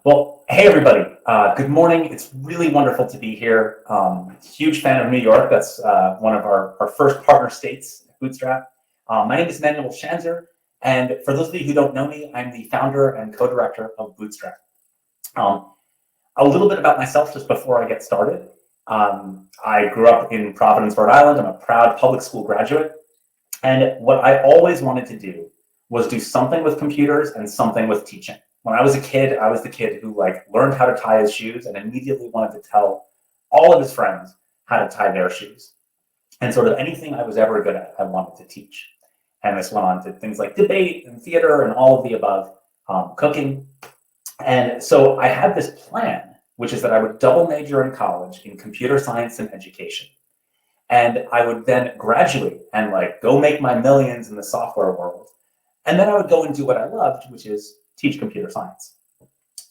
Well, hey everybody, good morning. It's really wonderful to be here. Huge fan of New York. That's one of our first partner states, Bootstrap. My name is Emmanuel Schanzer, and for those of you who don't know me, I'm the founder and co-director of Bootstrap. A little bit about myself just before I get started. I grew up in Providence, Rhode Island. I'm a proud public school graduate, and what I always wanted to do was do something with computers and something with teaching. When I was a kid, I was the kid who learned how to tie his shoes and immediately wanted to tell all of his friends how to tie their shoes. And sort of anything I was ever good at, I wanted to teach. And this went on to things like debate and theater and all of the above, cooking. And so I had this plan, which is that I would double major in college in computer science and education. And I would then graduate and go make my millions in the software world. And then I would go and do what I loved, which is teach computer science.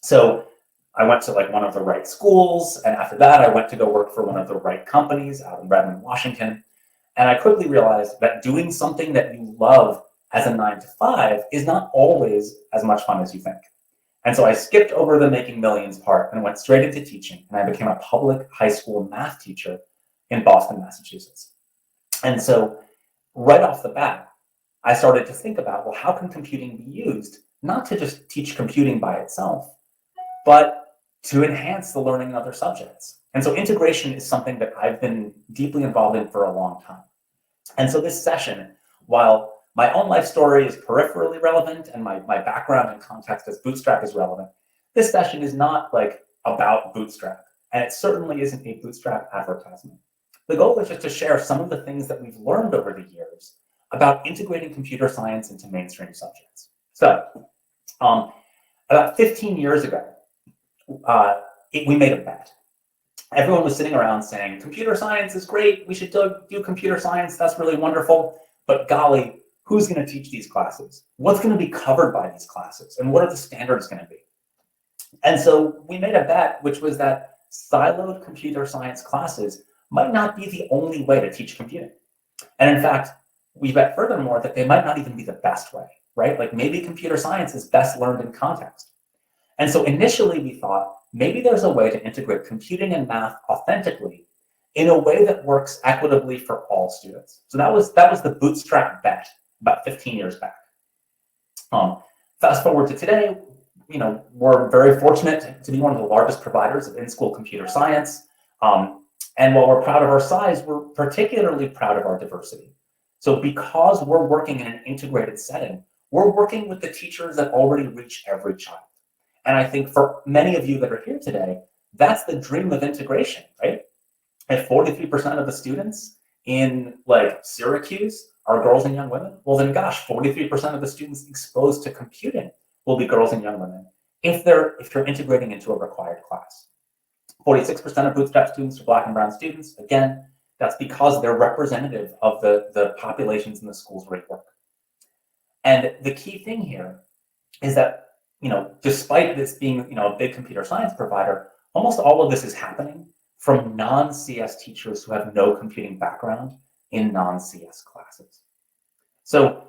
So I went to one of the right schools, and after that I went to go work for one of the right companies out in Redmond, Washington. And I quickly realized that doing something that you love as a 9-to-5 is not always as much fun as you think. And so I skipped over the making millions part and went straight into teaching, and I became a public high school math teacher in Boston, Massachusetts. And so right off the bat, I started to think about, well, how can computing be used not to just teach computing by itself, but to enhance the learning in other subjects? And so integration is something that I've been deeply involved in for a long time. And so this session, while my own life story is peripherally relevant and my background and context as Bootstrap is relevant, this session is not about Bootstrap, and it certainly isn't a Bootstrap advertisement. The goal is just to share some of the things that we've learned over the years about integrating computer science into mainstream subjects. So about 15 years ago, we made a bet. Everyone was sitting around saying, computer science is great, we should do computer science, that's really wonderful, but golly, who's going to teach these classes? What's going to be covered by these classes? And what are the standards going to be? And so we made a bet, which was that siloed computer science classes might not be the only way to teach computing. And in fact, we bet furthermore that they might not even be the best way, right? Maybe computer science is best learned in context. And so initially we thought, maybe there's a way to integrate computing and math authentically in a way that works equitably for all students. So that was the Bootstrap bet about 15 years back. Fast forward to today, we're very fortunate to be one of the largest providers of in-school computer science. And while we're proud of our size, we're particularly proud of our diversity. So because we're working in an integrated setting, we're working with the teachers that already reach every child. And I think for many of you that are here today, that's the dream of integration, right? If 43% of the students in Syracuse are girls and young women, well then gosh, 43% of the students exposed to computing will be girls and young women if you're integrating into a required class. 46% of Bootstrap students are Black and brown students. Again, that's because they're representative of the populations in the schools where we work. And the key thing here is that, despite this being, a big computer science provider, almost all of this is happening from non-CS teachers who have no computing background in non-CS classes. So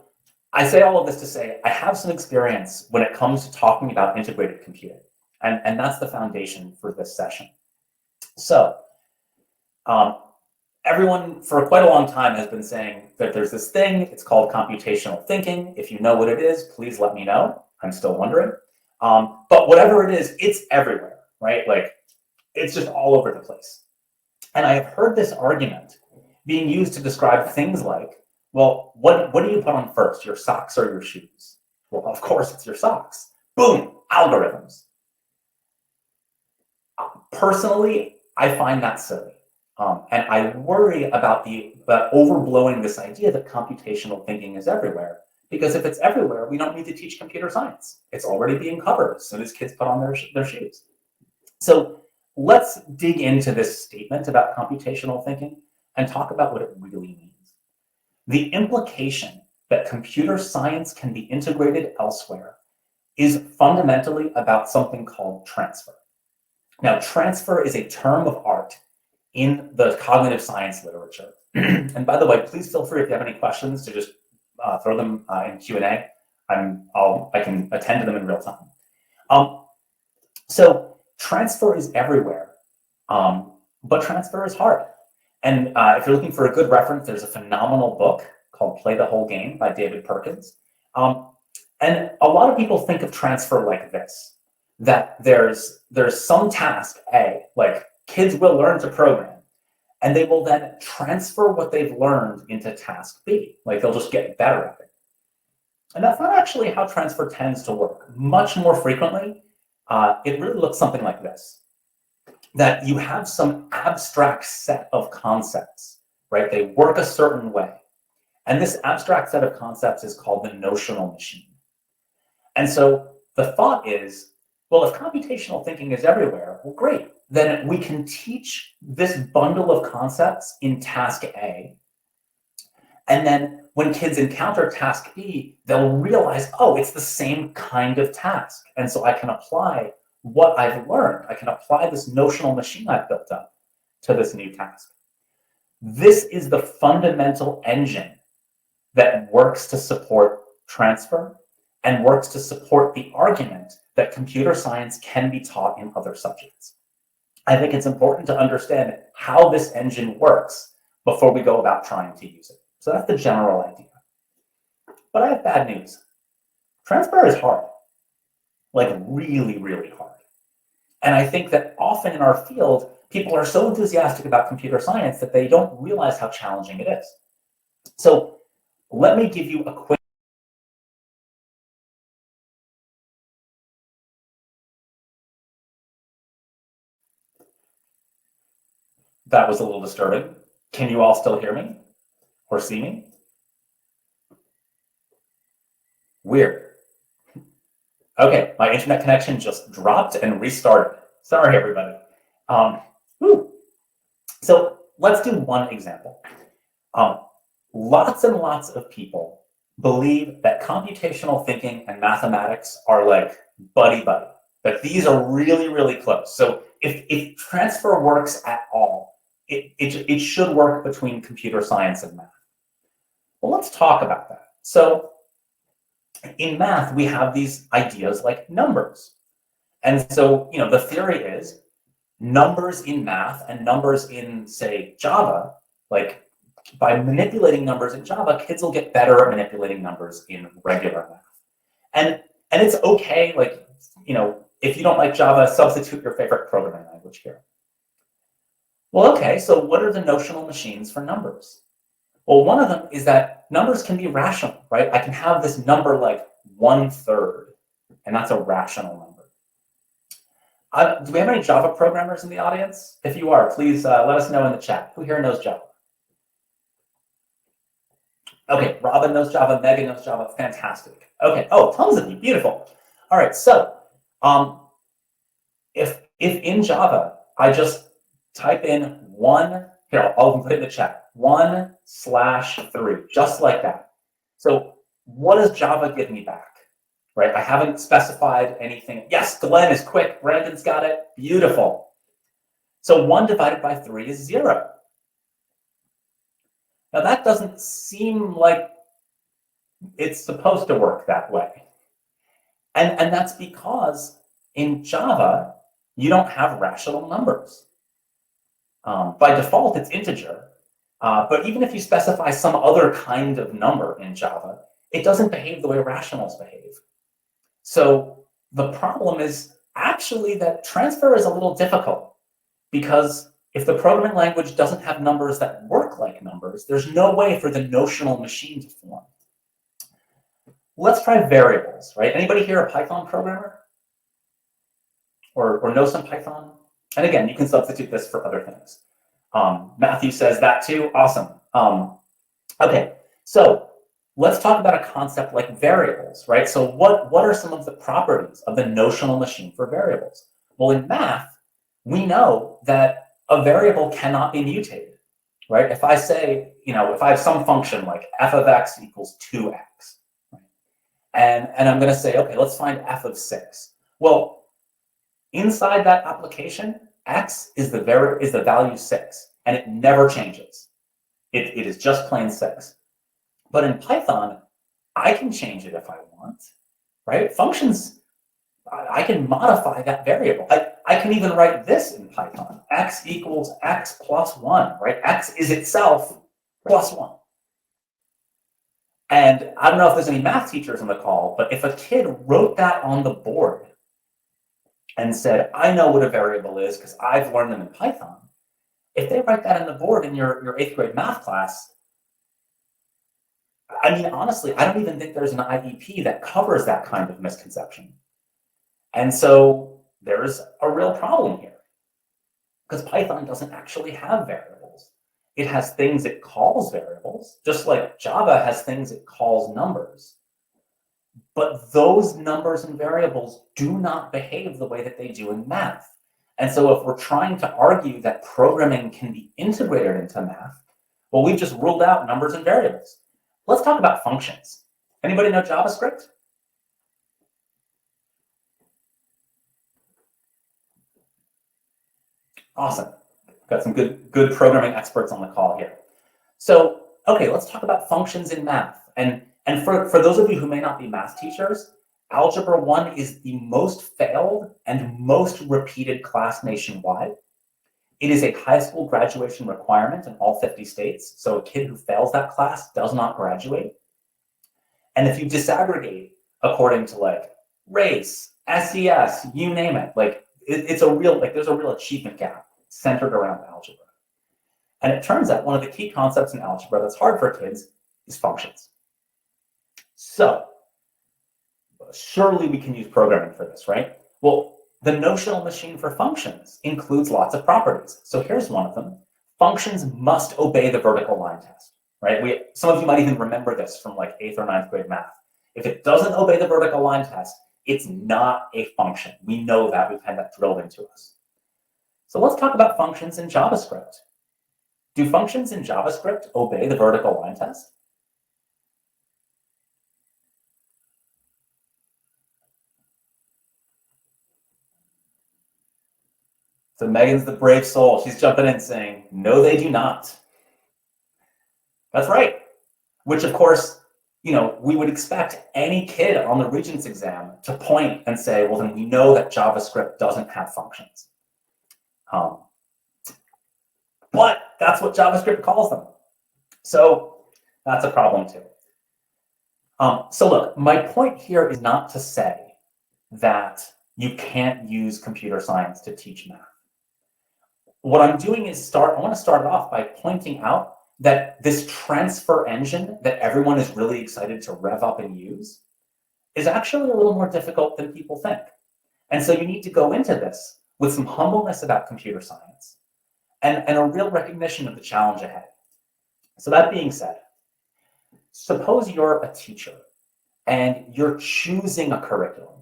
I say all of this to say, I have some experience when it comes to talking about integrated computing, and that's the foundation for this session. So, everyone for quite a long time has been saying that there's this thing, it's called computational thinking. If you know what it is, please let me know. I'm still wondering. But whatever it is, it's everywhere, right? It's just all over the place. And I have heard this argument being used to describe things like, well, what do you put on first, your socks or your shoes? Well, of course, it's your socks. Boom, algorithms. Personally, I find that silly. And I worry about overblowing this idea that computational thinking is everywhere. Because if it's everywhere, we don't need to teach computer science. It's already being covered as soon as kids put on their shoes. So let's dig into this statement about computational thinking and talk about what it really means. The implication that computer science can be integrated elsewhere is fundamentally about something called transfer. Now, transfer is a term of art in the cognitive science literature. And by the way, please feel free if you have any questions to just throw them in Q&A. I can attend to them in real time. So transfer is everywhere, but transfer is hard. And if you're looking for a good reference, there's a phenomenal book called Play the Whole Game by David Perkins. And a lot of people think of transfer like this, that there's some task A, like kids will learn to program, and they will then transfer what they've learned into task B, like they'll just get better at it. And that's not actually how transfer tends to work. Much more frequently, it really looks something like this, that you have some abstract set of concepts, right? They work a certain way. And this abstract set of concepts is called the notional machine. And so the thought is, well, if computational thinking is everywhere, well, great. Then we can teach this bundle of concepts in task A. And then when kids encounter task B, they'll realize, oh, it's the same kind of task. And so I can apply what I've learned. I can apply this notional machine I've built up to this new task. This is the fundamental engine that works to support transfer and works to support the argument that computer science can be taught in other subjects. I think it's important to understand how this engine works before we go about trying to use it. So that's the general idea. But I have bad news. Transfer is hard, like really, really hard. And I think that often in our field, people are so enthusiastic about computer science that they don't realize how challenging it is. So let me give you a quick. That was a little disturbing. Can you all still hear me or see me? Weird. Okay, my internet connection just dropped and restarted. Sorry, everybody. So let's do one example. Lots and lots of people believe that computational thinking and mathematics are like buddy-buddy, that these are really, really close. So if transfer works at all, it should work between computer science and math. Well, let's talk about that. So in math, we have these ideas like numbers. And so, the theory is numbers in math and numbers in, say, Java, like by manipulating numbers in Java, kids will get better at manipulating numbers in regular math. And it's okay, like, if you don't like Java, substitute your favorite programming language here. Well, okay, so what are the notional machines for numbers? Well, one of them is that numbers can be rational, right? I can have this number like 1/3, and that's a rational number. Do we have any Java programmers in the audience? If you are, please let us know in the chat. Who here knows Java? Okay, Robin knows Java, Megan knows Java, fantastic. Okay, oh, tons of you, beautiful. All right, so if in Java, I just type in here, I'll put it in the chat, 1/3, just like that. So what does Java give me back, right? I haven't specified anything. Yes, Glenn is quick, Brandon's got it, beautiful. So 1 divided by 3 is 0. Now that doesn't seem like it's supposed to work that way. And that's because in Java, you don't have rational numbers. By default, it's integer. But even if you specify some other kind of number in Java, it doesn't behave the way rationals behave. So the problem is actually that transfer is a little difficult, because if the programming language doesn't have numbers that work like numbers, there's no way for the notional machine to form. Let's try variables, right? Anybody here a Python programmer? Or know some Python? And again, you can substitute this for other things. Matthew says that too, awesome. Okay, so let's talk about a concept like variables, right? So what are some of the properties of the notional machine for variables? Well, in math, we know that a variable cannot be mutated, right? If I say, if I have some function like f of x equals 2x, right? And I'm going to say, okay, let's find f of 6. Well, inside that application, x is the value 6, and it never changes. It is just plain 6. But in Python, I can change it if I want, right? Functions I can modify that variable. I can even write this in Python. X equals X plus 1, right? X is itself plus 1. And I don't know if there's any math teachers on the call, but if a kid wrote that on the board and said, I know what a variable is because I've learned them in Python, if they write that on the board in your 8th grade math class, I mean, honestly, I don't even think there's an IEP that covers that kind of misconception. And so there's a real problem here because Python doesn't actually have variables. It has things it calls variables, just like Java has things it calls numbers. But those numbers and variables do not behave the way that they do in math. And so if we're trying to argue that programming can be integrated into math, well, we've just ruled out numbers and variables. Let's talk about functions. Anybody know JavaScript? Awesome. Got some good programming experts on the call here. So, okay, let's talk about functions in math. And for those of you who may not be math teachers, Algebra 1 is the most failed and most repeated class nationwide. It is a high school graduation requirement in all 50 states. So a kid who fails that class does not graduate. And if you disaggregate according to like race, SES, you name it, like it's a real, like there's a real achievement gap centered around algebra. And it turns out one of the key concepts in algebra that's hard for kids is functions. So surely we can use programming for this, right? Well, the notional machine for functions includes lots of properties. So here's one of them. Functions must obey the vertical line test, right? Some of you might even remember this from like 8th or 9th grade math. If it doesn't obey the vertical line test, it's not a function. We know that. We've had that drilled into us. So let's talk about functions in JavaScript. Do functions in JavaScript obey the vertical line test? So Megan's the brave soul. She's jumping in saying, no, they do not. That's right. Which, of course, you know, we would expect any kid on the Regents exam to point and say, well, then we know that JavaScript doesn't have functions. But that's what JavaScript calls them. So that's a problem too. So look, my point here is not to say that you can't use computer science to teach math. What I'm doing is I want to start off by pointing out that this transfer engine that everyone is really excited to rev up and use is actually a little more difficult than people think. And so you need to go into this with some humbleness about computer science and a real recognition of the challenge ahead. So that being said, suppose you're a teacher and you're choosing a curriculum.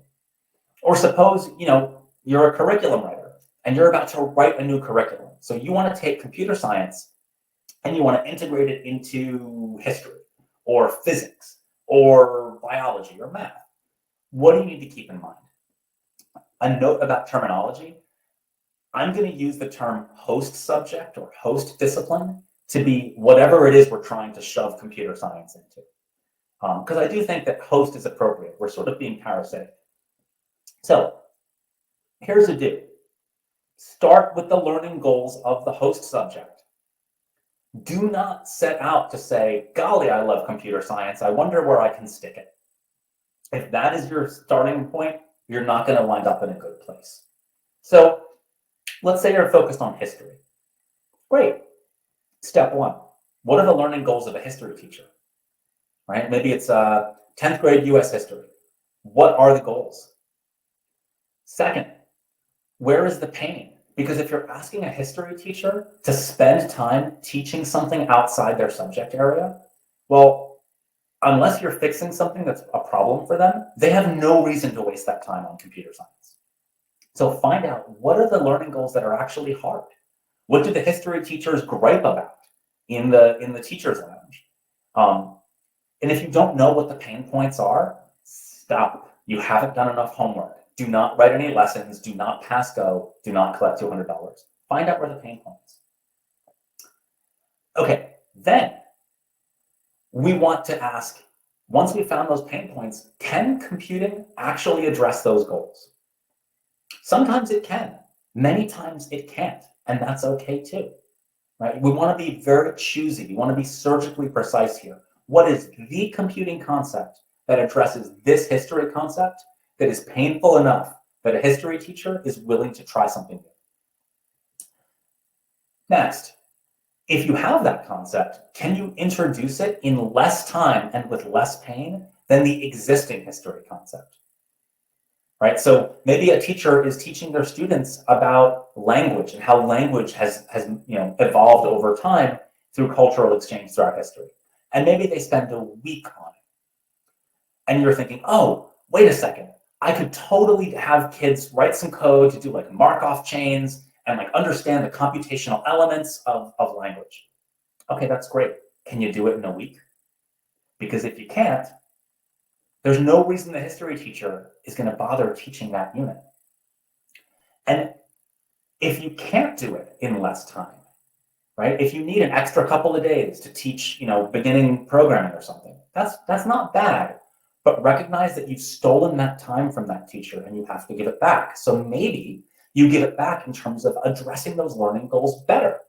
Or suppose, you know, you're a curriculum writer and you're about to write a new curriculum. So you want to take computer science and you want to integrate it into history or physics or biology or math. What do you need to keep in mind? A note about terminology. I'm going to use the term host subject or host discipline to be whatever it is we're trying to shove computer science into. Because I do think that host is appropriate. We're sort of being parasitic. So here's a do. Start with the learning goals of the host subject. Do not set out to say, golly, I love computer science. I wonder where I can stick it. If that is your starting point, you're not going to wind up in a good place. So let's say you're focused on history. Great. Step one, what are the learning goals of a history teacher? Right? Maybe it's 10th grade US history. What are the goals? Second, where is the pain? Because if you're asking a history teacher to spend time teaching something outside their subject area, well, unless you're fixing something that's a problem for them, they have no reason to waste that time on computer science. So find out, what are the learning goals that are actually hard? What do the history teachers gripe about in the teacher's lounge? And if you don't know what the pain points are, stop. You haven't done enough homework. Do not write any lessons. Do not pass go. Do not collect $200. Find out where the pain points. Okay, then we want to ask, once we found those pain points, can computing actually address those goals? Sometimes it can. Many times it can't, and that's okay too, right? We want to be very choosy. We want to be surgically precise here. What is the computing concept that addresses this history concept that is painful enough that a history teacher is willing to try something new? Next, if you have that concept, can you introduce it in less time and with less pain than the existing history concept? Right? So maybe a teacher is teaching their students about language and how language has evolved over time through cultural exchange throughout history. And maybe they spend a week on it. And you're thinking, oh, wait a second. I could totally have kids write some code to do like Markov chains and like understand the computational elements of language. Okay, that's great. Can you do it in a week? Because if you can't, there's no reason the history teacher is going to bother teaching that unit. And if you can't do it in less time, right? If you need an extra couple of days to teach, beginning programming or something, that's not bad. But recognize that you've stolen that time from that teacher and you have to give it back. So maybe you give it back in terms of addressing those learning goals better.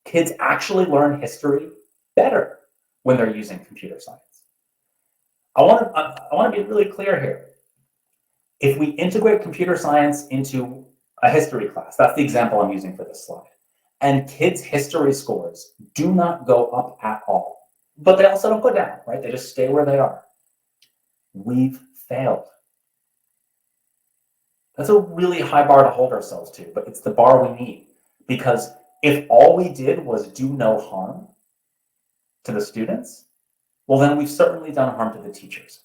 Kids actually learn history better when they're using computer science. I want to be really clear here. If we integrate computer science into a history class, that's the example I'm using for this slide, and kids' history scores do not go up at all, but they also don't go down, right? They just stay where they are. We've failed. That's a really high bar to hold ourselves to, but it's the bar we need, because if all we did was do no harm to the students, well, then we've certainly done harm to the teachers,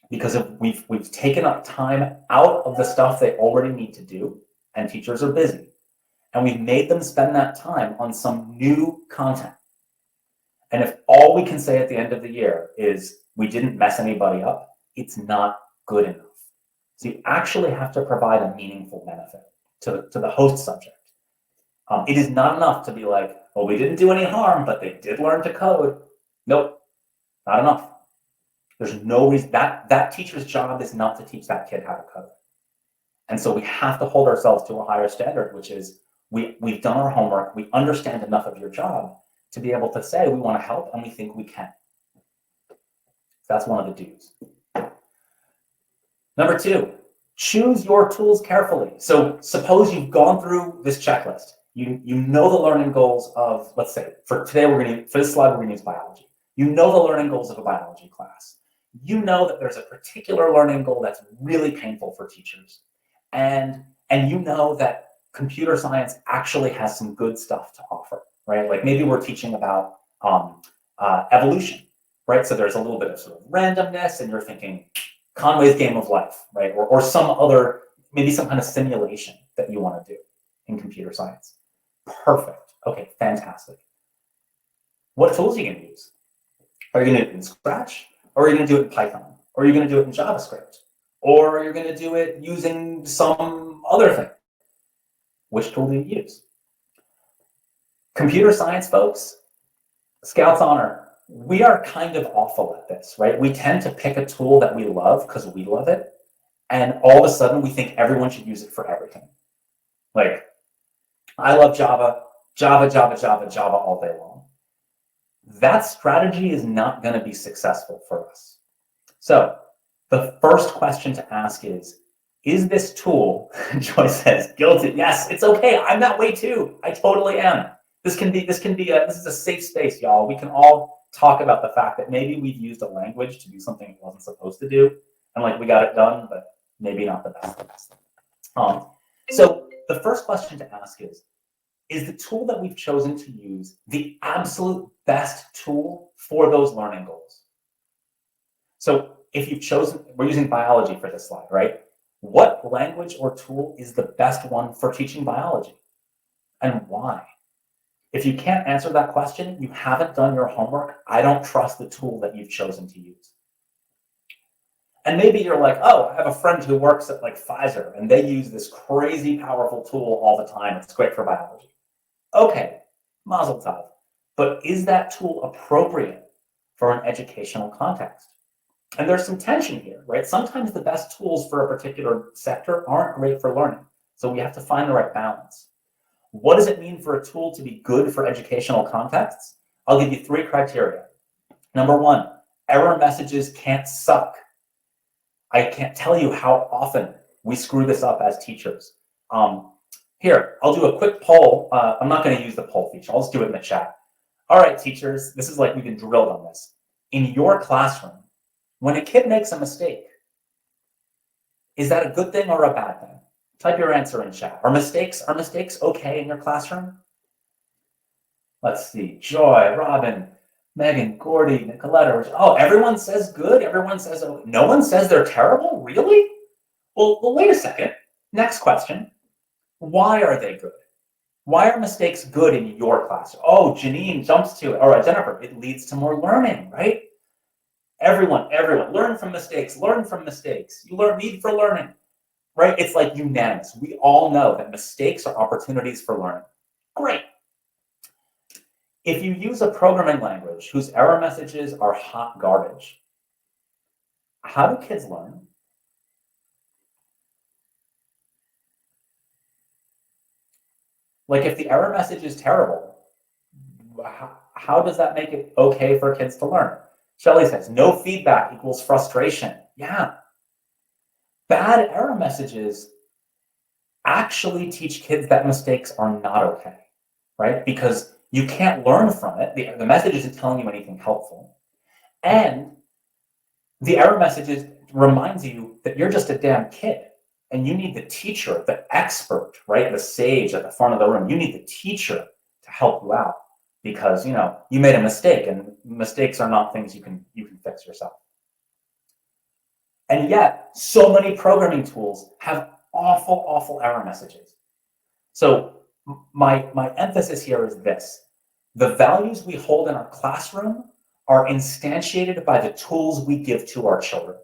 because if we've taken up time out of the stuff they already need to do, and teachers are busy, and we've made them spend that time on some new content. And if all we can say at the end of the year is we didn't mess anybody up, it's not good enough. So you actually have to provide a meaningful benefit to the host subject. It is not enough to be like, well, we didn't do any harm, but they did learn to code. Nope, not enough. There's no reason that teacher's job is not to teach that kid how to code. And so we have to hold ourselves to a higher standard, which is we've done our homework, we understand enough of your job to be able to say we want to help and we think we can. That's one of the do's. Number 2, choose your tools carefully. So suppose you've gone through this checklist. You know the learning goals of, let's say, for today for this slide we're going to use biology. You know the learning goals of a biology class. You know that there's a particular learning goal that's really painful for teachers. And you know that computer science actually has some good stuff to offer, right? Like maybe we're teaching about evolution, right? So there's a little bit of sort of randomness and you're thinking Conway's Game of Life, right? Or some other, maybe some kind of simulation that you want to do in computer science. Perfect. Okay, fantastic. What tools are you going to use? Are you going to do it in Scratch? Or are you going to do it in Python? Or are you going to do it in JavaScript? Or you're going to do it using some other thing? Which tool do you use? Computer science folks, Scouts Honor, we are kind of awful at this, right? We tend to pick a tool that we love because we love it. And all of a sudden we think everyone should use it for everything. Like, I love Java, Java all day long. That strategy is not going to be successful for us. So the first question to ask is this tool, Joyce says, guilty. Yes, it's okay. I'm that way too. I totally am. This is a safe space, y'all. We can all talk about the fact that maybe we've used a language to do something it wasn't supposed to do. And like, we got it done, but maybe not the best. So the first question to ask is the tool that we've chosen to use the absolute best tool for those learning goals? So if you've chosen, we're using biology for this slide, right? What language or tool is the best one for teaching biology? And why? If you can't answer that question, you haven't done your homework. I don't trust the tool that you've chosen to use. And maybe you're like, oh, I have a friend who works at like Pfizer and they use this crazy powerful tool all the time. It's great for biology. Okay, mazel tov. But is that tool appropriate for an educational context? And there's some tension here, right? Sometimes the best tools for a particular sector aren't great for learning. So we have to find the right balance. What does it mean for a tool to be good for educational contexts? I'll give you 3 criteria. Number 1, error messages can't suck. I can't tell you how often we screw this up as teachers. Here, I'll do a quick poll. I'm not going to use the poll feature. I'll just do it in the chat. All right, teachers, this is like we've been drilled on this. In your classroom, when a kid makes a mistake, is that a good thing or a bad thing? Type your answer in chat. Are mistakes okay in your classroom? Let's see. Joy, Robin, Megan, Gordy, Nicoletta. Oh, everyone says good. Everyone says okay. No one says they're terrible? Really? Well, wait a second. Next question. Why are they good? Why are mistakes good in your class? Oh, Janine jumps to it. All right, Jennifer, it leads to more learning, right? Everyone, learn from mistakes. Learn from mistakes. You need for learning, right? It's like unanimous. We all know that mistakes are opportunities for learning. Great. If you use a programming language whose error messages are hot garbage, how do kids learn? Like if the error message is terrible, how does that make it okay for kids to learn? Shelley says, no feedback equals frustration. Yeah. Bad error messages actually teach kids that mistakes are not okay, right? Because you can't learn from it. The message isn't telling you anything helpful. And the error messages reminds you that you're just a damn kid. And you need the teacher, the expert, right? The sage at the front of the room. You need the teacher to help you out because, you know, you made a mistake and mistakes are not things you can fix yourself. And yet, so many programming tools have awful, awful error messages. So my emphasis here is this. The values we hold in our classroom are instantiated by the tools we give to our children,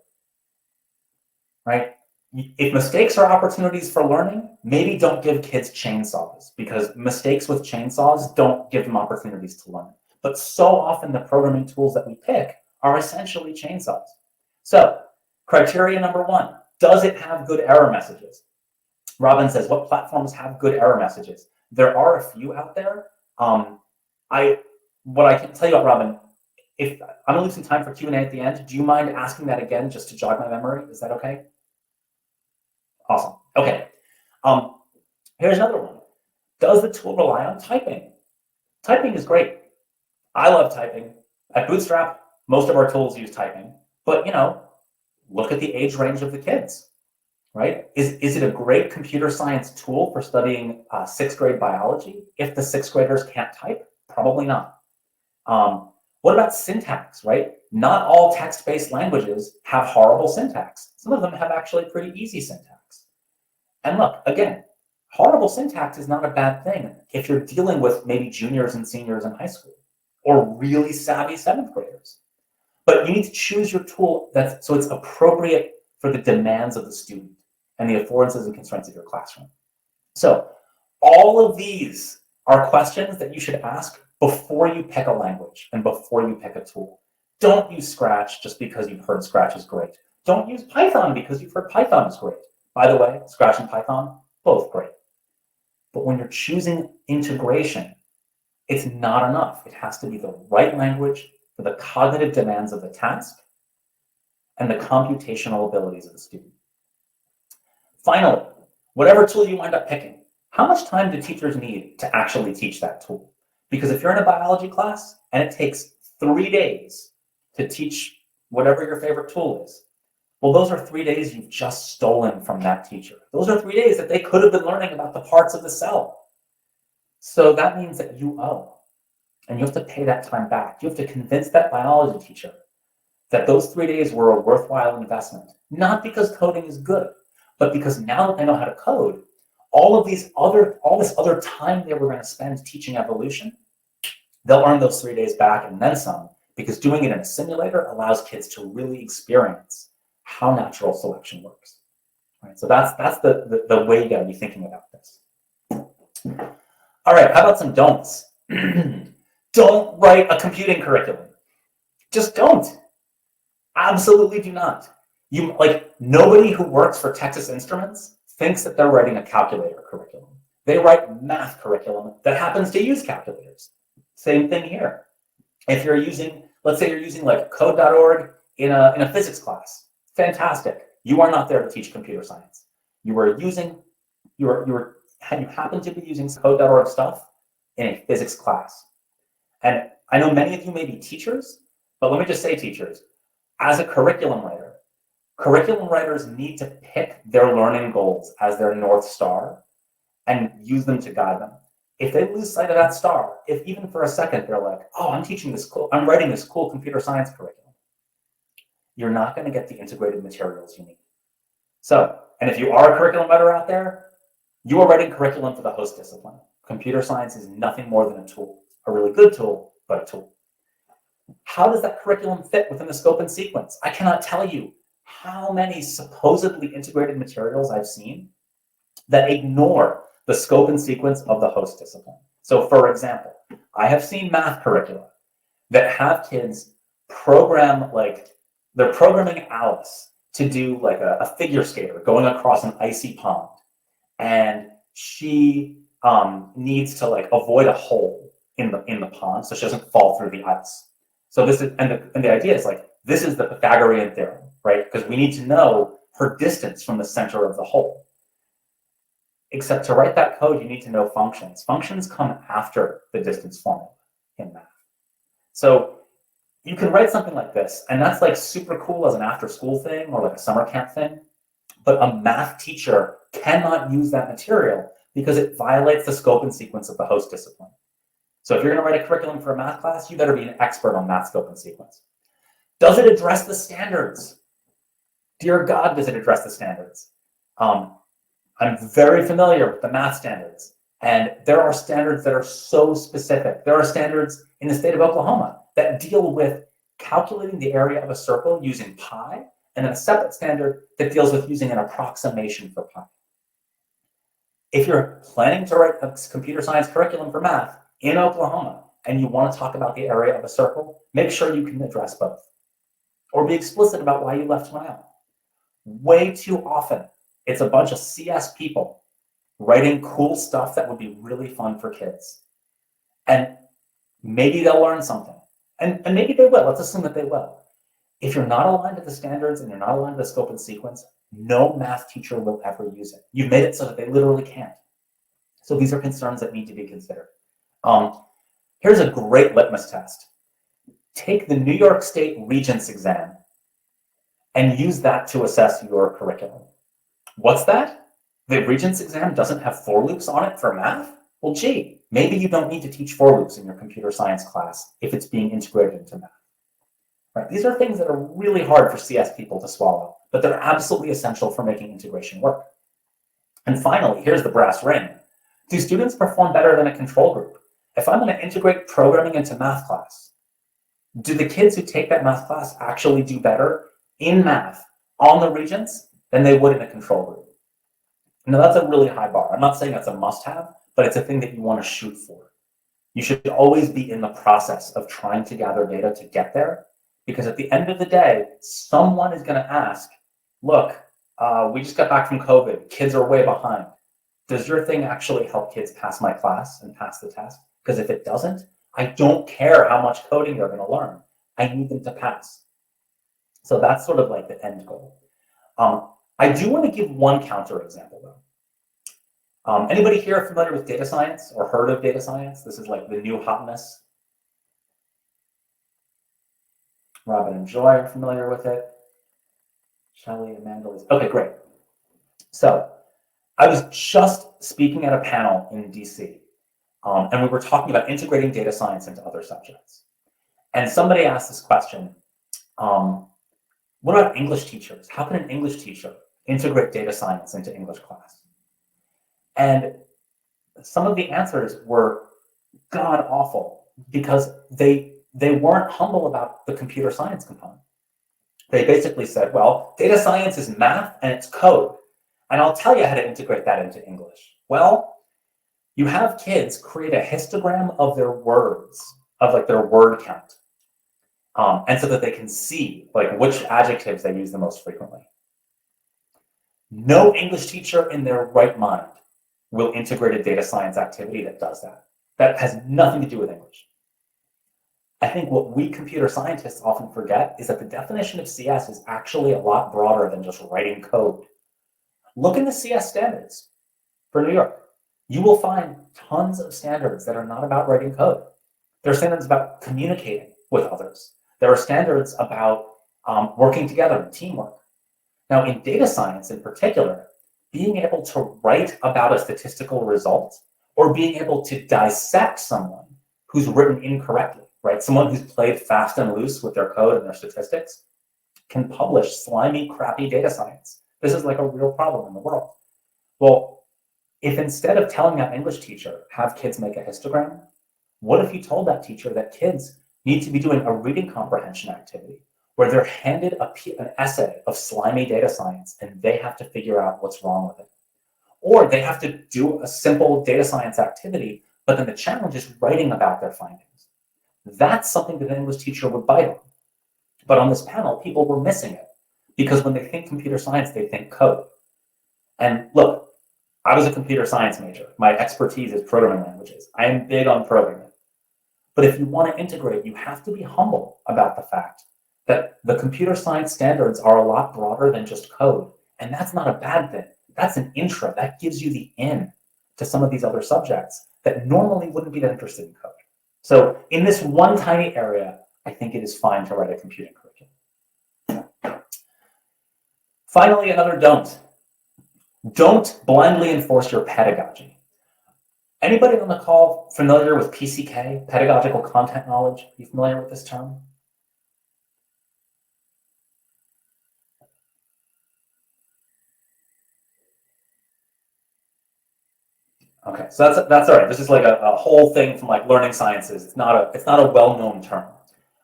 right? If mistakes are opportunities for learning, maybe don't give kids chainsaws because mistakes with chainsaws don't give them opportunities to learn. But so often the programming tools that we pick are essentially chainsaws. So criteria number 1, does it have good error messages? Robin says, what platforms have good error messages? There are a few out there. What I can tell you about Robin, if I'm gonna leave some time for Q&A at the end, do you mind asking that again just to jog my memory? Is that okay? Awesome. Okay. Here's another one. Does the tool rely on typing? Typing is great. I love typing. At Bootstrap, most of our tools use typing. But, you know, look at the age range of the kids, right? Is it a great computer science tool for studying 6th grade biology if the 6th graders can't type? Probably not. What about syntax, right? Not all text-based languages have horrible syntax. Some of them have actually pretty easy syntax. And look, again, horrible syntax is not a bad thing if you're dealing with maybe juniors and seniors in high school or really savvy 7th graders. But you need to choose your tool so it's appropriate for the demands of the student and the affordances and constraints of your classroom. So all of these are questions that you should ask before you pick a language and before you pick a tool. Don't use Scratch just because you've heard Scratch is great. Don't use Python because you've heard Python is great. By the way, Scratch and Python, both great. But when you're choosing integration, it's not enough. It has to be the right language for the cognitive demands of the task and the computational abilities of the student. Finally, whatever tool you wind up picking, how much time do teachers need to actually teach that tool? Because if you're in a biology class and it takes 3 days to teach whatever your favorite tool is, well, those are 3 days you've just stolen from that teacher. Those are 3 days that they could have been learning about the parts of the cell. So that means that you owe, and you have to pay that time back. You have to convince that biology teacher that those 3 days were a worthwhile investment, not because coding is good, but because now that they know how to code, all this other time they were going to spend teaching evolution, they'll earn those 3 days back and then some, because doing it in a simulator allows kids to really experience how natural selection works. Right? So that's the way you got to be thinking about this. All right, how about some don'ts? Don't write a computing curriculum. Just don't. Absolutely do not. Nobody who works for Texas Instruments thinks that they're writing a calculator curriculum. They write math curriculum that happens to use calculators. Same thing here. If you're using, let's say you're using like code.org in a physics class, fantastic. You are not there to teach computer science. You happen to be using code.org stuff in a physics class. And I know many of you may be teachers, but let me just say, teachers, as a curriculum writers need to pick their learning goals as their North Star and use them to guide them. If they lose sight of that star, if even for a second they're like, oh, I'm writing this cool computer science curriculum, you're not going to get the integrated materials you need. So, and if you are a curriculum writer out there, you are writing curriculum for the host discipline. Computer science is nothing more than a tool, a really good tool, but a tool. How does that curriculum fit within the scope and sequence? I cannot tell you how many supposedly integrated materials I've seen that ignore the scope and sequence of the host discipline. So for example, I have seen math curricula that have kids program, like they're programming Alice to do like a figure skater going across an icy pond. And she needs to like avoid a hole in the pond so she doesn't fall through the ice. So this is, and the idea is like, this is the Pythagorean theorem, right? Because we need to know her distance from the center of the hole. Except to write that code, you need to know functions. Functions come after the distance formula in math. So you can write something like this, and that's like super cool as an after-school thing or like a summer camp thing. But a math teacher cannot use that material because it violates the scope and sequence of the host discipline. So if you're going to write a curriculum for a math class, you better be an expert on math scope and sequence. Does it address the standards? Dear God, does it address the standards? I'm very familiar with the math standards, and there are standards that are so specific. There are standards in the state of Oklahoma that deal with calculating the area of a circle using pi, and then a separate standard that deals with using an approximation for pi. If you're planning to write a computer science curriculum for math in Oklahoma, and you want to talk about the area of a circle, make sure you can address both. Or be explicit about why you left one out. Way too often, it's a bunch of CS people writing cool stuff that would be really fun for kids. And maybe they'll learn something. And maybe they will. Let's assume that they will. If you're not aligned to the standards and you're not aligned to the scope and sequence, no math teacher will ever use it. You've made it so that they literally can't. So these are concerns that need to be considered. Here's a great litmus test. Take the New York State Regents exam and use that to assess your curriculum. What's that? The Regents exam doesn't have for loops on it for math? Well, gee, maybe you don't need to teach for loops in your computer science class if it's being integrated into math. Right? These are things that are really hard for CS people to swallow, but they're absolutely essential for making integration work. And finally, here's the brass ring. Do students perform better than a control group? If I'm going to integrate programming into math class, do the kids who take that math class actually do better in math on the Regents than they would in a control group? Now, that's a really high bar. I'm not saying that's a must-have, but it's a thing that you want to shoot for. You should always be in the process of trying to gather data to get there, because at the end of the day, someone is going to ask, look, we just got back from COVID. Kids are way behind. Does your thing actually help kids pass my class and pass the test? Because if it doesn't, I don't care how much coding they're going to learn. I need them to pass. So that's sort of like the end goal. I do want to give one counterexample, though. Anybody here familiar with data science or heard of data science? This is like the new hotness. Robin and Joy are familiar with it. Shelley and Mandel. Okay, great. So I was just speaking at a panel in DC, and we were talking about integrating data science into other subjects. And somebody asked this question, what about English teachers? How can an English teacher integrate data science into English class? And some of the answers were god awful because they weren't humble about the computer science component. They basically said, well, data science is math and it's code, and I'll tell you how to integrate that into English. Well, you have kids create a histogram of their words, of like their word count, and so that they can see like which adjectives they use the most frequently. No English teacher in their right mind will integrate a data science activity that does that. That has nothing to do with English. I think what we computer scientists often forget is that the definition of CS is actually a lot broader than just writing code. Look in the CS standards for New York. You will find tons of standards that are not about writing code. There are standards about communicating with others. There are standards about working together and teamwork. Now, in data science in particular, being able to write about a statistical result or being able to dissect someone who's written incorrectly, right? Someone who's played fast and loose with their code and their statistics can publish slimy, crappy data science. This is like a real problem in the world. Well, if instead of telling that English teacher, have kids make a histogram, what if you told that teacher that kids need to be doing a reading comprehension activity where they're handed an essay of slimy data science and they have to figure out what's wrong with it? Or they have to do a simple data science activity, but then the challenge is writing about their findings. That's something that an English teacher would bite on. But on this panel, people were missing it because when they think computer science, they think code. And look, I was a computer science major. My expertise is programming languages. I am big on programming. But if you want to integrate, you have to be humble about the fact that the computer science standards are a lot broader than just code. And that's not a bad thing. That's an intro. That gives you the in to some of these other subjects that normally wouldn't be that interested in code. So in this one tiny area, I think it is fine to write a computing curriculum. Finally, another don't. Don't blindly enforce your pedagogy. Anybody on the call familiar with PCK, pedagogical content knowledge? Are you familiar with this term? Okay, so that's all right. This is like a whole thing from like learning sciences. It's not a well-known term,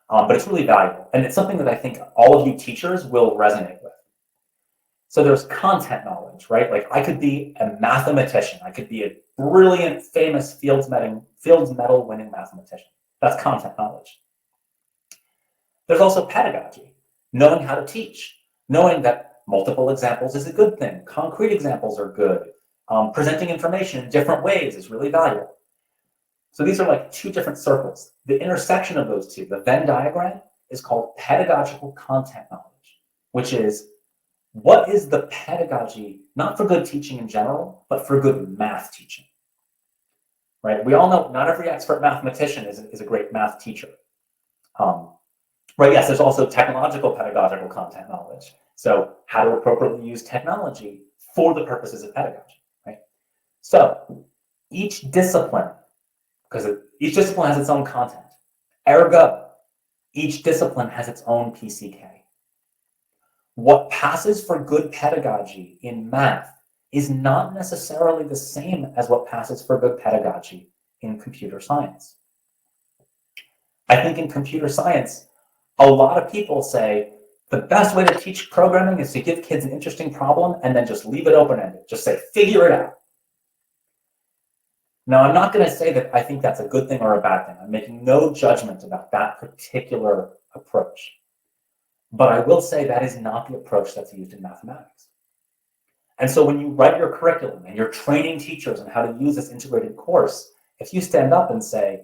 but it's really valuable, and it's something that I think all of you teachers will resonate with. So there's content knowledge, right? Like I could be a mathematician. I could be a brilliant, famous Fields Medal winning mathematician. That's content knowledge. There's also pedagogy, knowing how to teach, knowing that multiple examples is a good thing. Concrete examples are good. Presenting information in different ways is really valuable. So these are like two different circles. The intersection of those two, the Venn diagram, is called pedagogical content knowledge, which is what is the pedagogy, not for good teaching in general, but for good math teaching, right? We all know not every expert mathematician is a great math teacher. Right, yes, there's also technological pedagogical content knowledge. So how to appropriately use technology for the purposes of pedagogy, right? So each discipline, because each discipline has its own content. Ergo, each discipline has its own PCK. What passes for good pedagogy in math is not necessarily the same as what passes for good pedagogy in computer science. I think in computer science, a lot of people say the best way to teach programming is to give kids an interesting problem and then just leave it open-ended. Just say, figure it out. Now, I'm not going to say that I think that's a good thing or a bad thing. I'm making no judgment about that particular approach. But I will say that is not the approach that's used in mathematics. And so when you write your curriculum and you're training teachers on how to use this integrated course, if you stand up and say,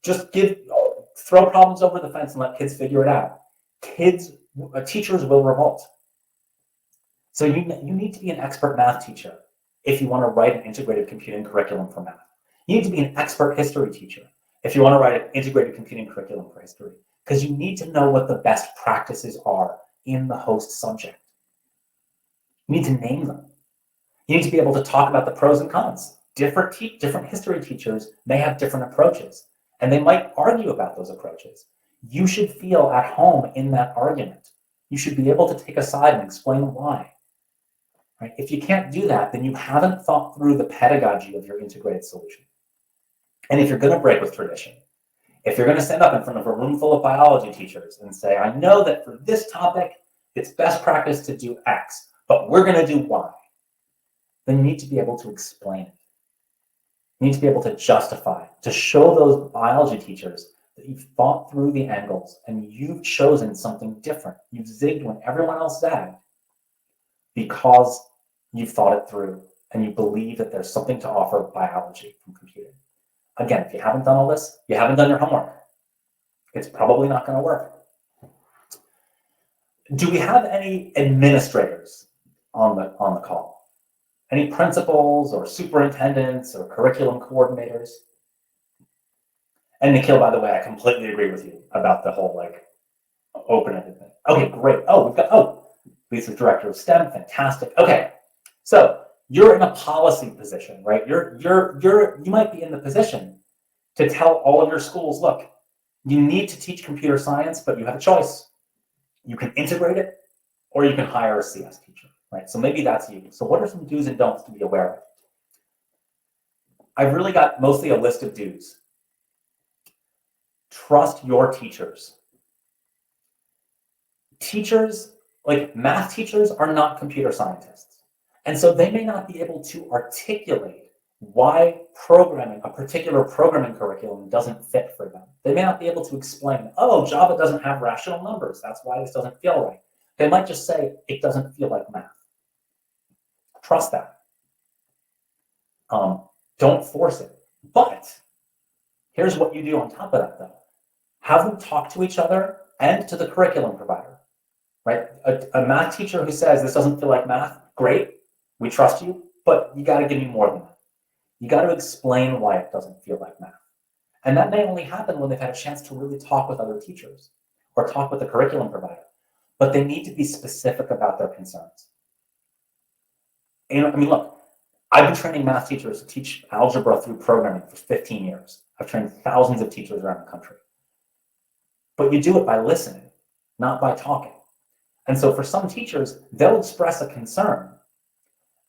just throw problems over the fence and let kids figure it out, teachers will revolt. So you need to be an expert math teacher if you want to write an integrated computing curriculum for math. You need to be an expert history teacher if you want to write an integrated computing curriculum for history, because you need to know what the best practices are in the host subject. You need to name them. You need to be able to talk about the pros and cons. Different history teachers may have different approaches, and they might argue about those approaches. You should feel at home in that argument. You should be able to take a side and explain why. Right? If you can't do that, then you haven't thought through the pedagogy of your integrated solution. And if you're going to break with tradition, if you're going to stand up in front of a room full of biology teachers and say, I know that for this topic, it's best practice to do X, but we're going to do Y, then you need to be able to explain it. You need to be able to justify, to show those biology teachers that you've thought through the angles and you've chosen something different. You've zigged when everyone else zagged because you've thought it through, and you believe that there's something to offer biology from computing. Again, if you haven't done all this, you haven't done your homework. It's probably not going to work. Do we have any administrators on the call? Any principals or superintendents or curriculum coordinators? And Nikhil, by the way, I completely agree with you about the whole like open-ended thing. Okay, great. Oh, we've got, Lisa's director of STEM, fantastic. Okay, so you're in a policy position, right? You might be in the position to tell all of your schools, look, you need to teach computer science, but you have a choice. You can integrate it, or you can hire a CS teacher, right? So maybe that's you. So what are some do's and don'ts to be aware of? I've really got mostly a list of do's. Trust your teachers. Teachers, like math teachers, are not computer scientists. And so they may not be able to articulate why programming, a particular programming curriculum, doesn't fit for them. They may not be able to explain, oh, Java doesn't have rational numbers. That's why this doesn't feel right. They might just say, it doesn't feel like math. Trust that. Don't force it. But here's what you do on top of that, though. Have them talk to each other and to the curriculum provider, right? A math teacher who says this doesn't feel like math, great, we trust you, but you got to give me more than that. You got to explain why it doesn't feel like math. And that may only happen when they've had a chance to really talk with other teachers or talk with the curriculum provider, but they need to be specific about their concerns. And, I mean, look, I've been training math teachers to teach algebra through programming for 15 years. I've trained thousands of teachers around the country. But you do it by listening, not by talking. And so for some teachers, they'll express a concern.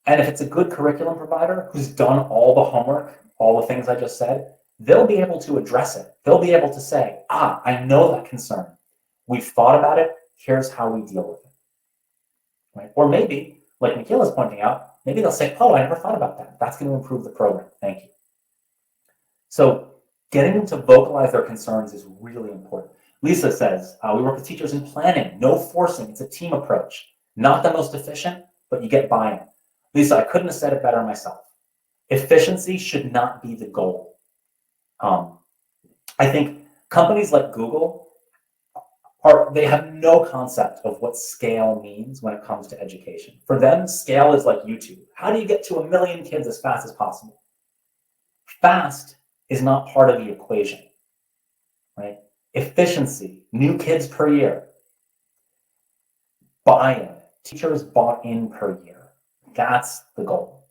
And if it's a good curriculum provider who's done all the homework, all the things I just said, they'll be able to address it. They'll be able to say, I know that concern. We've thought about it. Here's how we deal with it. Right? Or maybe, like Nikhil is pointing out, maybe they'll say, I never thought about that. That's going to improve the program. Thank you. So getting them to vocalize their concerns is really important. Lisa says, we work with teachers in planning, no forcing. It's a team approach. Not the most efficient, but you get buy-in. Lisa, I couldn't have said it better myself. Efficiency should not be the goal. I think companies like Google, they have no concept of what scale means when it comes to education. For them, scale is like YouTube. How do you get to 1 million kids as fast as possible? Fast is not part of the equation, right? Efficiency, new kids per year. Buy-in, teachers bought in per year. That's the goal.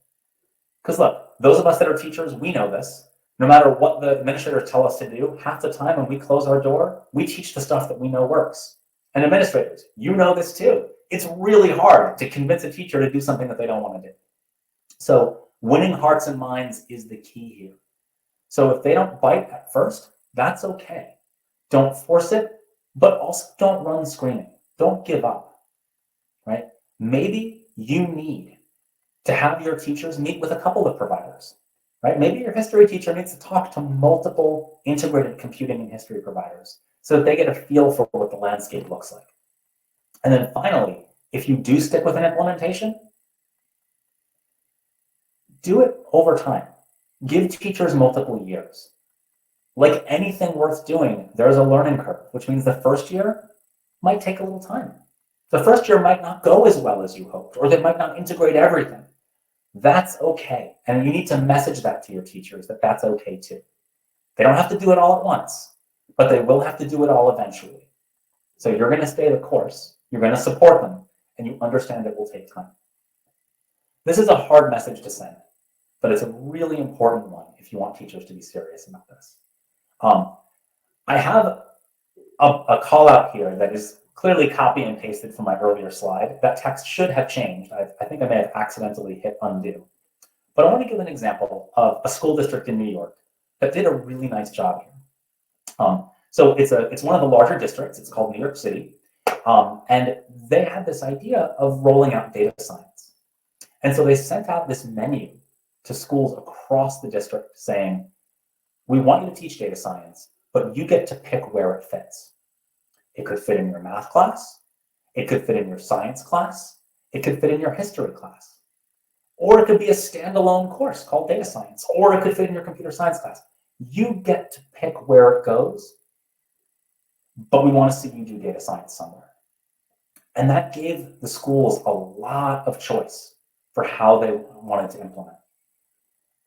Because look, those of us that are teachers, we know this. No matter what the administrators tell us to do, half the time when we close our door, we teach the stuff that we know works. And administrators, you know this too. It's really hard to convince a teacher to do something that they don't want to do. So winning hearts and minds is the key here. So if they don't bite at first, that's okay. Don't force it, but also don't run screaming. Don't give up, right? Maybe you need to have your teachers meet with a couple of providers, right? Maybe your history teacher needs to talk to multiple integrated computing and history providers so that they get a feel for what the landscape looks like. And then finally, if you do stick with an implementation, do it over time. Give teachers multiple years. Like anything worth doing, there's a learning curve, which means the first year might take a little time. The first year might not go as well as you hoped, or they might not integrate everything. That's okay. And you need to message that to your teachers that that's okay too. They don't have to do it all at once, but they will have to do it all eventually. So you're going to stay the course, you're going to support them, and you understand it will take time. This is a hard message to send, but it's a really important one if you want teachers to be serious about this. I have a call out here that is clearly copy and pasted from my earlier slide. That text should have changed. I think I may have accidentally hit undo. But I want to give an example of a school district in New York that did a really nice job here. So it's one of the larger districts. It's called New York City. And they had this idea of rolling out data science. And so they sent out this menu to schools across the district saying, we want you to teach data science, but you get to pick where it fits. It could fit in your math class. It could fit in your science class. It could fit in your history class. or it could be a standalone course called data science, or it could fit in your computer science class. You get to pick where it goes, but we want to see you do data science somewhere. And that gave the schools a lot of choice for how they wanted to implement.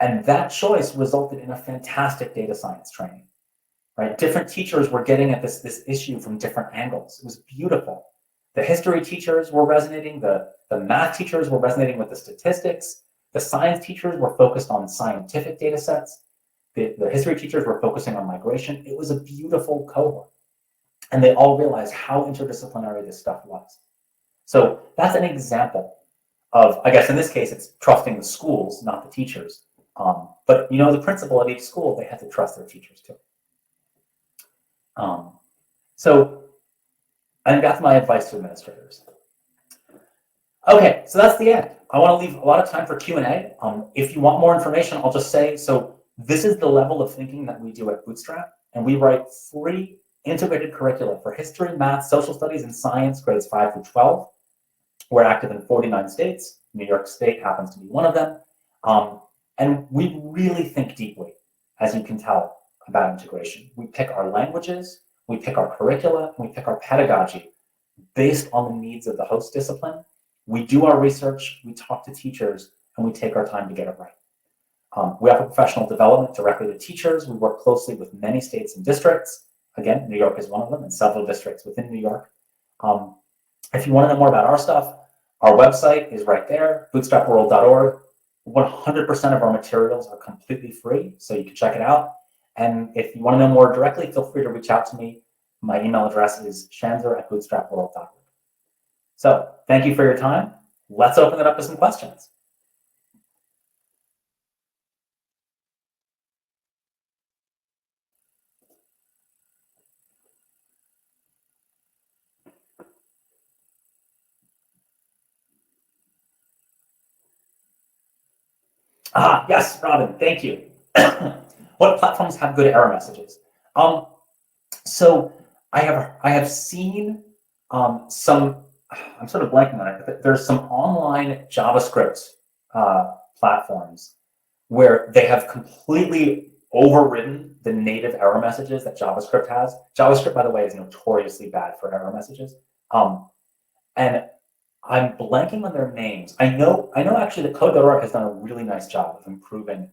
And that choice resulted in a fantastic data science training, right? Different teachers were getting at this issue from different angles. It was beautiful. The history teachers were resonating, the math teachers were resonating with the statistics, the science teachers were focused on scientific data sets, the history teachers were focusing on migration. It was a beautiful cohort. And they all realized how interdisciplinary this stuff was. So that's an example of, I guess in this case, it's trusting the schools, not the teachers. But the principal at each school, they had to trust their teachers too. So I think that's my advice to administrators. Okay, so that's the end. I want to leave a lot of time for Q&A. If you want more information, I'll just say, so this is the level of thinking that we do at Bootstrap, and we write free integrated curricula for history, math, social studies, and science, grades 5 through 12. We're active in 49 states. New York State happens to be one of them. And we really think deeply, as you can tell, about integration. We pick our languages, we pick our curricula, and we pick our pedagogy based on the needs of the host discipline. We do our research, we talk to teachers, and we take our time to get it right. We offer professional development directly to teachers. We work closely with many states and districts. Again, New York is one of them, and several districts within New York. If you want to know more about our stuff, our website is right there, bootstrapworld.org. 100% of our materials are completely free, so you can check it out. And if you want to know more directly, feel free to reach out to me. My email address is schanzer@bootstrapworld.org. So thank you for your time. Let's open it up to some questions. Yes, Robin, thank you. What platforms have good error messages? So I have seen some, I'm sort of blanking on it, but there's some online JavaScript platforms where they have completely overridden the native error messages that JavaScript has. JavaScript, by the way, is notoriously bad for error messages. And I'm blanking on their names. I know actually that Code.org has done a really nice job of improving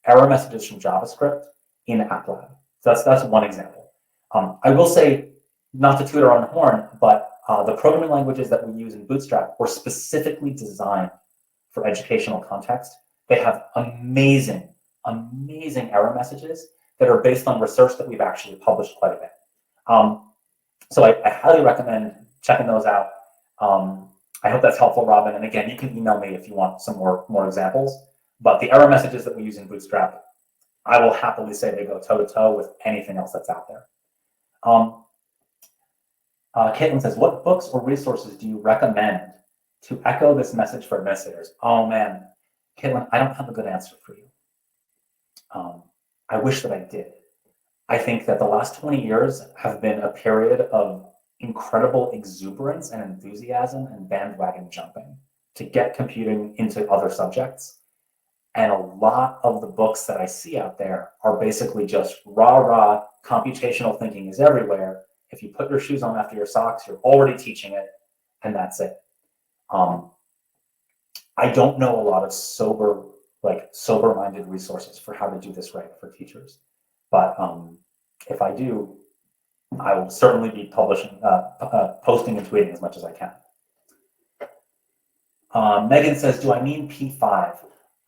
error messages from JavaScript in AppLab. So that's one example. I will say, not to toot our own horn, but the programming languages that we use in Bootstrap were specifically designed for educational context. They have amazing error messages that are based on research that we've actually published quite a bit. So I highly recommend checking those out. I hope that's helpful, Robin. And again, you can email me if you want some more examples. But the error messages that we use in Bootstrap, I will happily say they go toe-to-toe with anything else that's out there. Caitlin says, what books or resources do you recommend to echo this message for administrators? Oh, man. Caitlin, I don't have a good answer for you. I wish that I did. I think that the last 20 years have been a period of incredible exuberance and enthusiasm and bandwagon jumping to get computing into other subjects. And a lot of the books that I see out there are basically just rah, computational thinking is everywhere. If you put your shoes on after your socks, you're already teaching it, and that's it. I don't know a lot of sober-minded resources for how to do this right for teachers. But if I do, I will certainly be publishing, posting and tweeting as much as I can. Megan says, do I mean P5?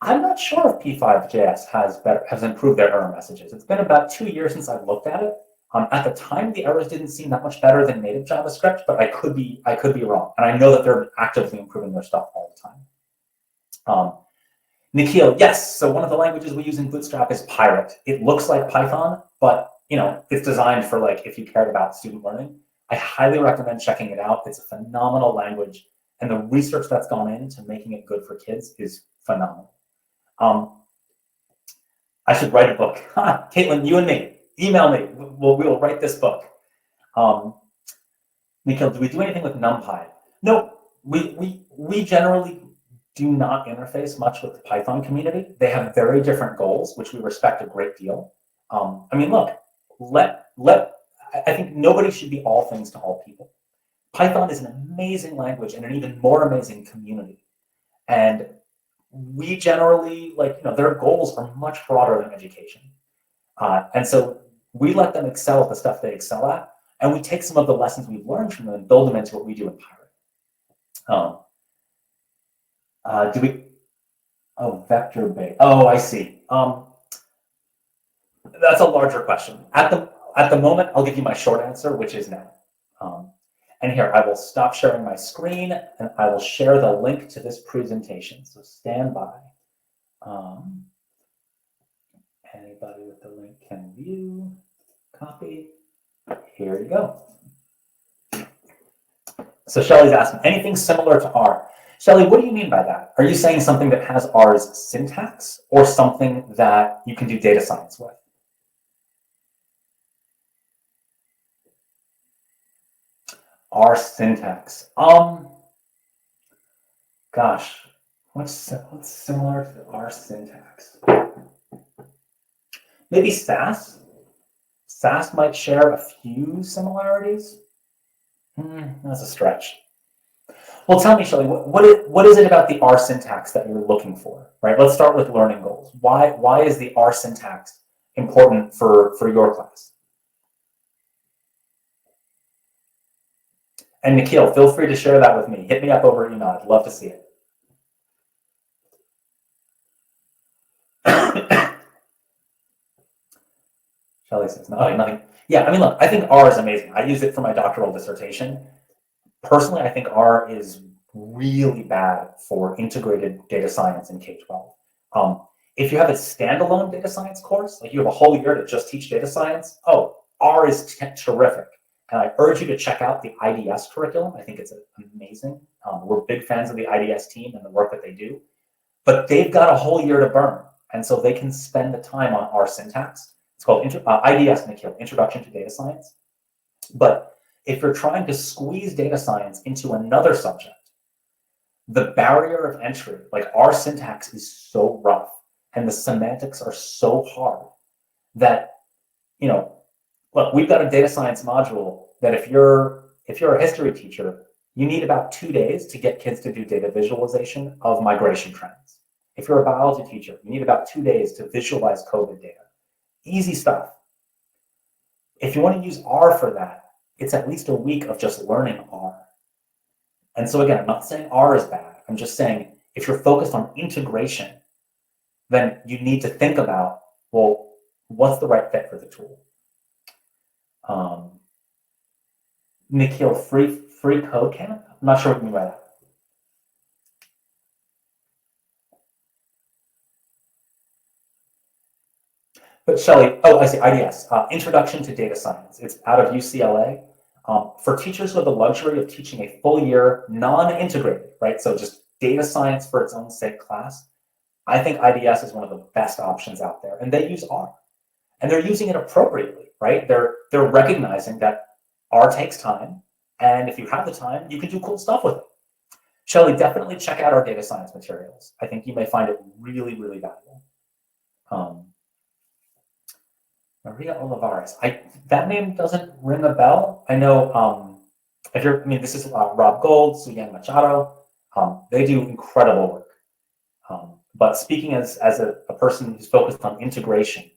I'm not sure if P5.js has improved their error messages. It's been about 2 years since I've looked at it. At the time, the errors didn't seem that much better than native JavaScript, but I could be wrong. And I know that they're actively improving their stuff all the time. Nikhil, yes. So one of the languages we use in Bootstrap is Pirate. It looks like Python, but it's designed for if you cared about student learning. I highly recommend checking it out. It's a phenomenal language, and the research that's gone into making it good for kids is phenomenal. I should write a book. Caitlin, you and me, email me. We will write this book. Nikhil, do we do anything with Numpy? No, we generally do not interface much with the Python community. They have very different goals, which we respect a great deal. I mean, look, I think nobody should be all things to all people. Python is an amazing language and an even more amazing community. And we generally, their goals are much broader than education. And so we let them excel at the stuff they excel at, and we take some of the lessons we've learned from them and build them into what we do in Pirate. Vector-based. Oh, I see. That's a larger question. At the moment, I'll give you my short answer, which is no. And here, I will stop sharing my screen, and I will share the link to this presentation. So stand by. Anybody with the link can view, copy. Here you go. So Shelly's asking, anything similar to R? Shelly, what do you mean by that? Are you saying something that has R's syntax or something that you can do data science with? R syntax. Gosh, what's similar to R syntax? Maybe SAS? SAS might share a few similarities. That's a stretch. Well, tell me, Shelly, what is it about the R syntax that you're looking for, right? Let's start with learning goals. Why is the R syntax important for your class? And Nikhil, feel free to share that with me. Hit me up over email. I'd love to see it. Shelly says, no, nothing. Yeah, I mean, look, I think R is amazing. I use it for my doctoral dissertation. Personally, I think R is really bad for integrated data science in K-12. If you have a standalone data science course, like you have a whole year to just teach data science, R is terrific. And I urge you to check out the IDS curriculum. I think it's amazing. We're big fans of the IDS team and the work that they do. But they've got a whole year to burn. And so they can spend the time on R syntax. It's called IDS, Nikhil, Introduction to Data Science. But if you're trying to squeeze data science into another subject, the barrier of entry, like R syntax, is so rough and the semantics are so hard that, look, we've got a data science module that if you're a history teacher, you need about 2 days to get kids to do data visualization of migration trends. If you're a biology teacher, you need about 2 days to visualize COVID data. Easy stuff. If you want to use R for that, it's at least a week of just learning R. And so again, I'm not saying R is bad. I'm just saying if you're focused on integration, then you need to think about, well, what's the right fit for the tool? Nikhil, free code camp? I'm not sure what you mean by that. But Shelly, I see, IDS, Introduction to Data Science. It's out of UCLA. For teachers who have the luxury of teaching a full year non-integrated, right? So just data science for its own sake class, I think IDS is one of the best options out there. And they use R. And they're using it appropriately, right? They're recognizing that R takes time. And if you have the time, you can do cool stuff with it. Shelly, definitely check out our data science materials. I think you may find it really, really valuable. Maria Olivares. That name doesn't ring a bell. I know this is Rob Gold, Suyan Machado. They do incredible work. But speaking as a person who's focused on integration,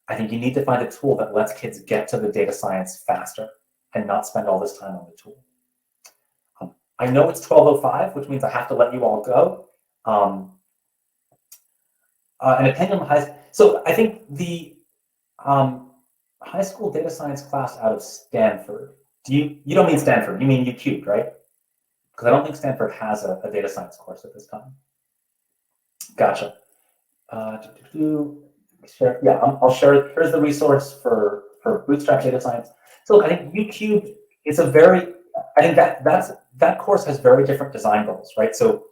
I think you need to find a tool that lets kids get to the data science faster and not spend all this time on the tool. I know it's 12:05, which means I have to let you all go. An opinion on so I think the high school data science class out of Stanford. You don't mean Stanford, you mean UQ, right? Because I don't think Stanford has a data science course at this time. Gotcha. Sure. Yeah, I'll share. Here's the resource for Bootstrap data science. So look, I think UQ is I think that course has very different design goals, right? So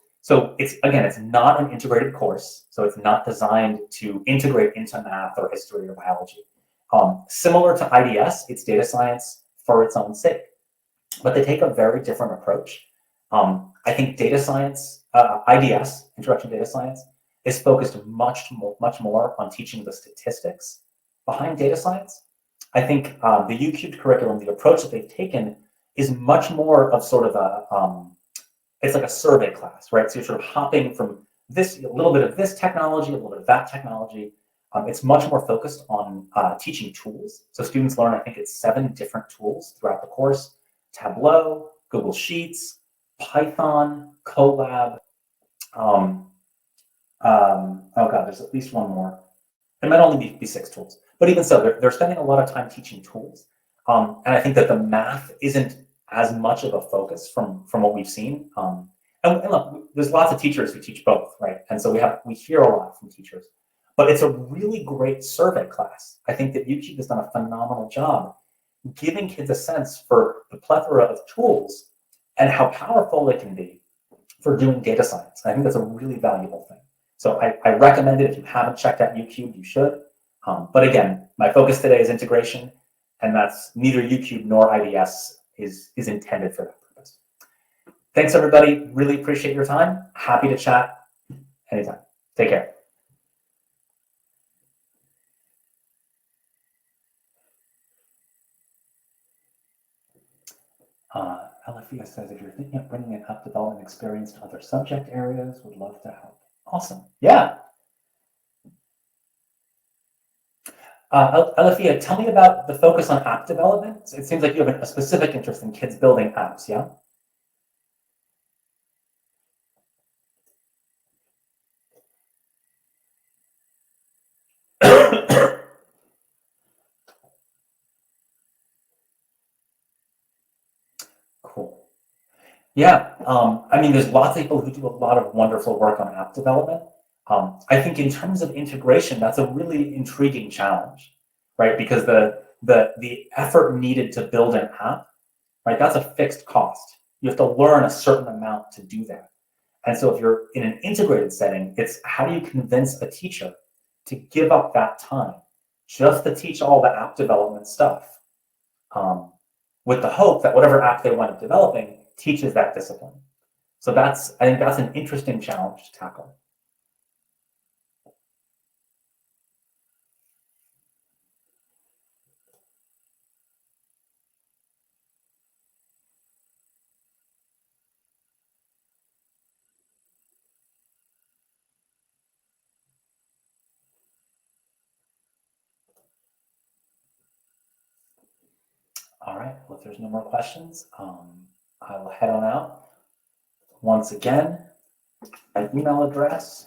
it's not an integrated course, so it's not designed to integrate into math or history or biology. Similar to IDS, it's data science for its own sake, but they take a very different approach. I think data science IDS, Introduction to Data Science, is focused much more on teaching the statistics behind data science. I think the U-Cubed curriculum, the approach that they've taken, is much more of sort of a, it's like a survey class, right? So you're sort of hopping from this, a little bit of this technology, a little bit of that technology. It's much more focused on teaching tools. So students learn, I think it's 7 different tools throughout the course: Tableau, Google Sheets, Python, Colab. Oh God, there's at least one more. It might only be 6 tools, but even so, they're spending a lot of time teaching tools. And I think that the math isn't as much of a focus from what we've seen. And look, there's lots of teachers who teach both, right? And so we hear a lot from teachers, but it's a really great survey class. I think that UCube has done a phenomenal job giving kids a sense for the plethora of tools and how powerful they can be for doing data science. I think that's a really valuable thing. So I recommend it. If you haven't checked out UCube, you should. But again, my focus today is integration, and that's neither UCube nor IDS is intended for that purpose. Thanks, everybody. Really appreciate your time. Happy to chat anytime. Take care. Alafia says, if you're thinking of bringing an app development experience to other subject areas, would love to help. Awesome. Yeah. Alafia, tell me about the focus on app development. It seems like you have a specific interest in kids building apps, yeah? Cool. Yeah, I mean, there's lots of people who do a lot of wonderful work on app development. I think in terms of integration, that's a really intriguing challenge, right? Because the effort needed to build an app, right, that's a fixed cost. You have to learn a certain amount to do that. And so if you're in an integrated setting, it's how do you convince a teacher to give up that time just to teach all the app development stuff, with the hope that whatever app they wind up developing teaches that discipline. So I think that's an interesting challenge to tackle. All right, well, if there's no more questions, I will head on out. Once again, my email address,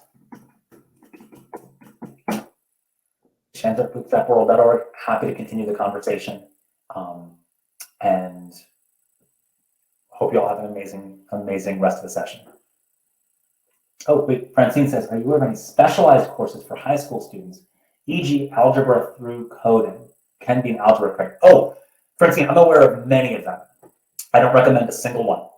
Schanzer@bootstrapworld.org. Happy to continue the conversation, and hope you all have an amazing rest of the session. Oh, wait, Francine says, are you aware of any specialized courses for high school students, e.g. algebra through coding? Can be an algebra credit. Oh, Francine, I'm aware of many of them. I don't recommend a single one.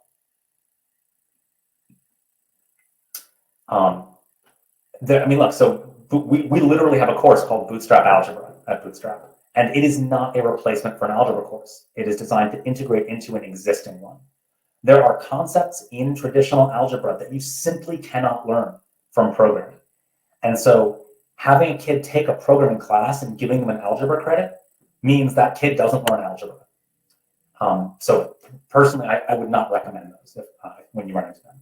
I mean, look, so we literally have a course called Bootstrap Algebra at Bootstrap, and it is not a replacement for an algebra course. It is designed to integrate into an existing one. There are concepts in traditional algebra that you simply cannot learn from programming. And so having a kid take a programming class and giving them an algebra credit means that kid doesn't learn algebra. So personally, I would not recommend those when you run into them.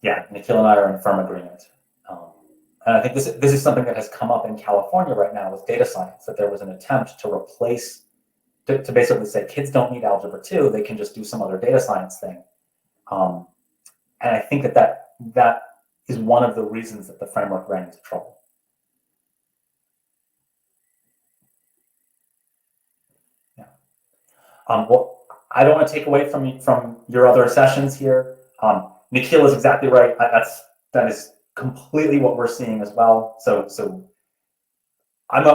Yeah, Nikhil and I are in firm agreement. And I think this is something that has come up in California right now with data science, that there was an attempt to replace, to basically say kids don't need algebra 2, they can just do some other data science thing. And I think that is one of the reasons that the framework ran into trouble. Yeah. Well, I don't want to take away from your other sessions here. Nikhil is exactly right. That is completely what we're seeing as well. So I'm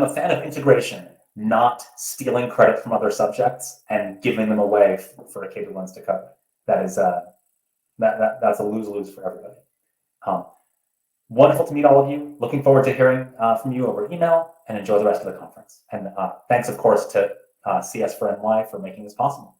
a fan of integration, not stealing credit from other subjects and giving them away for a kid who wants to code. That is that's a lose-lose for everybody. Wonderful to meet all of you. Looking forward to hearing from you over email, and enjoy the rest of the conference. And thanks, of course, to CS4NY for making this possible.